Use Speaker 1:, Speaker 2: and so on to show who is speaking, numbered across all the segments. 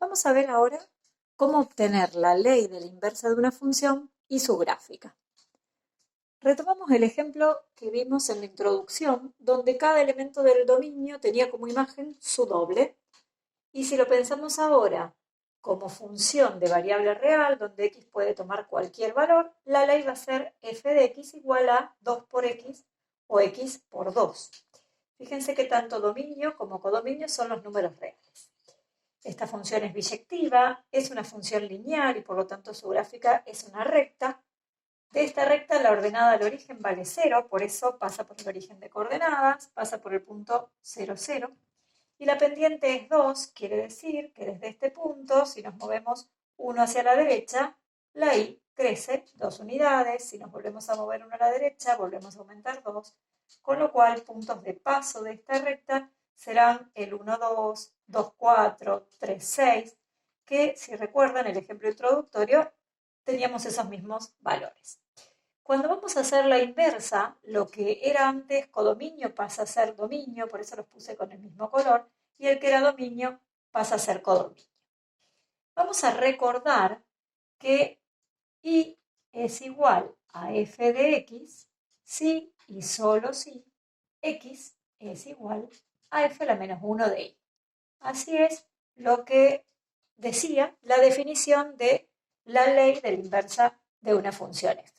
Speaker 1: Vamos a ver ahora cómo obtener la ley de la inversa de una función y su gráfica. Retomamos el ejemplo que vimos en la introducción, donde cada elemento del dominio tenía como imagen su doble. Y si lo pensamos ahora como función de variable real, donde x puede tomar cualquier valor, la ley va a ser f de x igual a 2 por x o x por 2. Fíjense que tanto dominio como codominio son los números reales. Esta función es biyectiva, es una función lineal y por lo tanto su gráfica es una recta. De esta recta la ordenada al origen vale 0, por eso pasa por el origen de coordenadas, pasa por el punto 0, 0. Y la pendiente es 2, quiere decir que desde este punto, si nos movemos 1 hacia la derecha, la y crece 2 unidades. Si nos volvemos a mover 1 a la derecha, volvemos a aumentar 2, con lo cual puntos de paso de esta recta serán el 1, 2, 2, 4, 3, 6, que si recuerdan el ejemplo introductorio, teníamos esos mismos valores. Cuando vamos a hacer la inversa, lo que era antes codominio pasa a ser dominio, por eso los puse con el mismo color, y el que era dominio pasa a ser codominio. Vamos a recordar que y es igual a f de x si y solo si x es igual a f a la menos 1 de y. Así es lo que decía la definición de la ley de la inversa de una función f.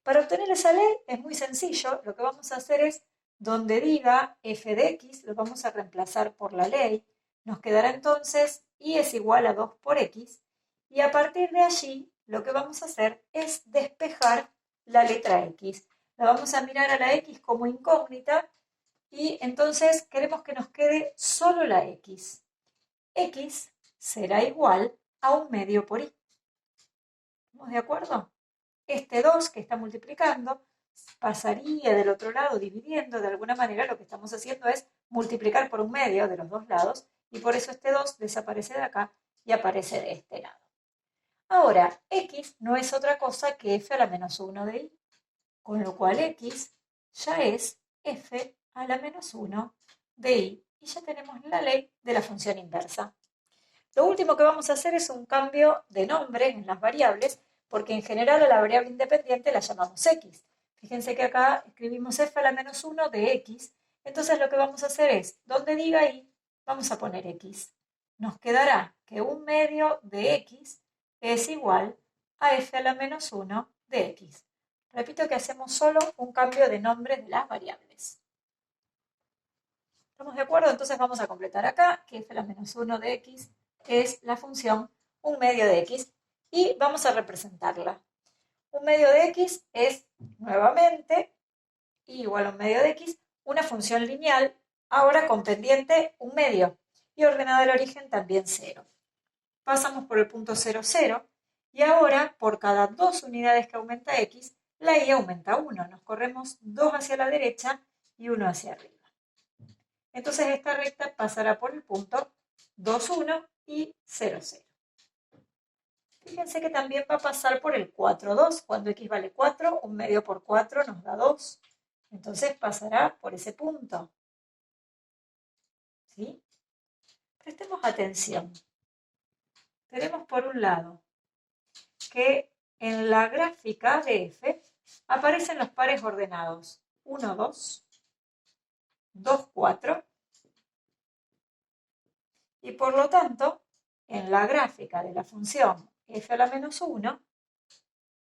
Speaker 1: Para obtener esa ley es muy sencillo, lo que vamos a hacer es, donde diga f de x, lo vamos a reemplazar por la ley, nos quedará entonces y es igual a 2 por x, y a partir de allí lo que vamos a hacer es despejar la letra x. La vamos a mirar a la x como incógnita y entonces queremos que nos quede solo la x. X será igual a 1/2 por y. ¿Estamos de acuerdo? Este 2 que está multiplicando pasaría del otro lado dividiendo. De alguna manera lo que estamos haciendo es multiplicar por 1/2 de los dos lados y por eso este 2 desaparece de acá y aparece de este lado. Ahora, x no es otra cosa que f a la menos 1 de y, con lo cual x ya es f a la menos 1 de y y ya tenemos la ley de la función inversa. Lo último que vamos a hacer es un cambio de nombre en las variables, porque en general a la variable independiente la llamamos x. Fíjense que acá escribimos f a la menos 1 de x, entonces lo que vamos a hacer es, donde diga y, vamos a poner x. Nos quedará que 1/2 de x es igual a f a la menos 1 de x. Repito que hacemos solo un cambio de nombre de las variables. ¿Estamos de acuerdo? Entonces vamos a completar acá que f a la menos 1 de x es la función 1/2 de x y vamos a representarla. 1/2 de x es nuevamente y igual a 1/2 de x, una función lineal, ahora con pendiente 1/2 y ordenada al origen también 0. Pasamos por el punto 0, 0 y ahora por cada 2 unidades que aumenta x, la y aumenta 1. Nos corremos 2 hacia la derecha y 1 hacia arriba. Entonces esta recta pasará por el punto 2, 1 y 0, 0. Fíjense que también va a pasar por el 4, 2. Cuando x vale 4, 1/2 por 4 nos da 2. Entonces pasará por ese punto. ¿Sí? Prestemos atención. Tenemos por un lado que en la gráfica de f aparecen los pares ordenados 1, 2, 2, 4 y por lo tanto en la gráfica de la función f a la menos 1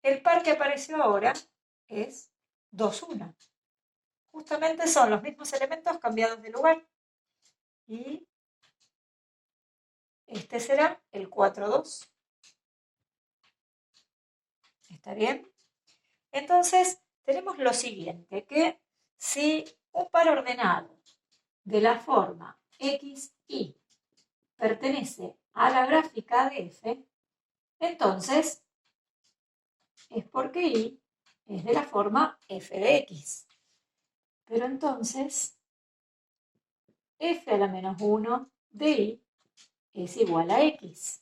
Speaker 1: el par que apareció ahora es 2, 1. Justamente son los mismos elementos cambiados de lugar. Y este será el 4, 2. ¿Está bien? Entonces, tenemos lo siguiente, que si un par ordenado de la forma x, y pertenece a la gráfica de f, entonces es porque y es de la forma f de x. Pero entonces, f a la menos 1 de y es igual a x.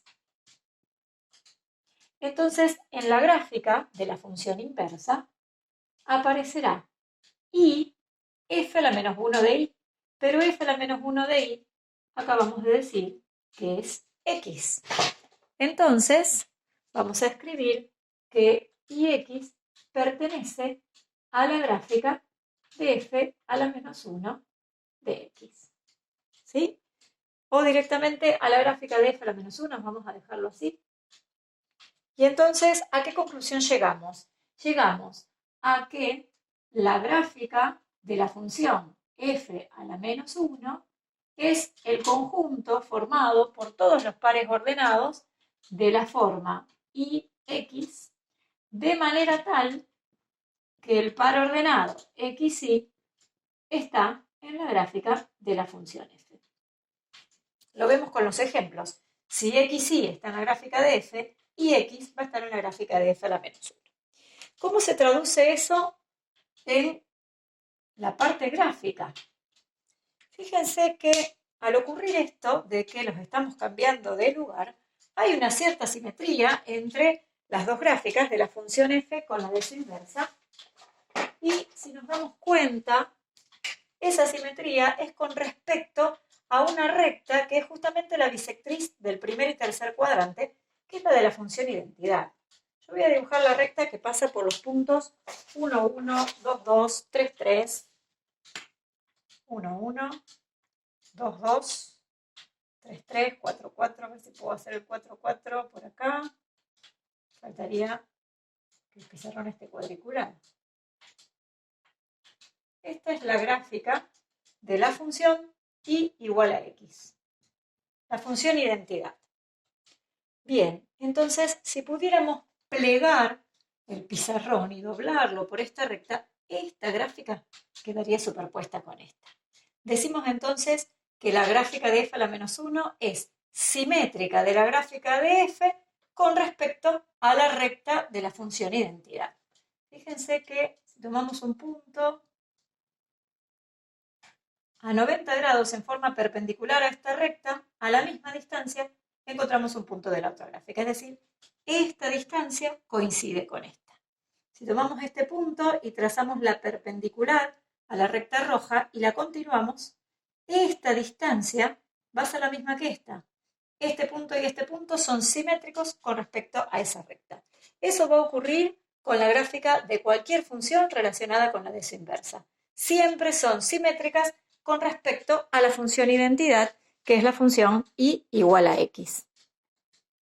Speaker 1: Entonces, en la gráfica de la función inversa aparecerá y f a la menos 1 de y, pero f a la menos 1 de y acabamos de decir que es x. Entonces, vamos a escribir que Ix pertenece a la gráfica de f a la menos 1 de x. ¿Sí? O directamente a la gráfica de f a la menos 1, vamos a dejarlo así. Y entonces, ¿a qué conclusión llegamos? Llegamos a que la gráfica de la función f a la menos 1 es el conjunto formado por todos los pares ordenados de la forma Ix, de manera tal que el par ordenado xy está en la gráfica de la función f. Lo vemos con los ejemplos. Si xy está en la gráfica de f, y x va a estar en la gráfica de f a la menos 1. ¿Cómo se traduce eso en la parte gráfica? Fíjense que al ocurrir esto de que los estamos cambiando de lugar, hay una cierta simetría entre las dos gráficas de la función f con la de su inversa. Y si nos damos cuenta, esa simetría es con respecto a una recta que es justamente la bisectriz del primer y tercer cuadrante, que es la de la función identidad. Yo voy a dibujar la recta que pasa por los puntos 1, 1, 2, 2, 3, 3, 1, 1, 2, 2, 3, 3, 4, 4, a ver si puedo hacer el 4, 4 por acá. Faltaría que el pizarrón esté cuadriculado. Esta es la gráfica de la función y igual a x. La función identidad. Bien, entonces si pudiéramos plegar el pizarrón y doblarlo por esta recta, esta gráfica quedaría superpuesta con esta. Decimos entonces que la gráfica de f a la menos 1 es simétrica de la gráfica de f con respecto a la recta de la función identidad. Fíjense que si tomamos un punto a 90 grados en forma perpendicular a esta recta, a la misma distancia, encontramos un punto de la otra gráfica. Es decir, esta distancia coincide con esta. Si tomamos este punto y trazamos la perpendicular a la recta roja y la continuamos, esta distancia va a ser la misma que esta. Este punto y este punto son simétricos con respecto a esa recta. Eso va a ocurrir con la gráfica de cualquier función relacionada con la de su inversa. Siempre son simétricas con respecto a la función identidad, que es la función y igual a x.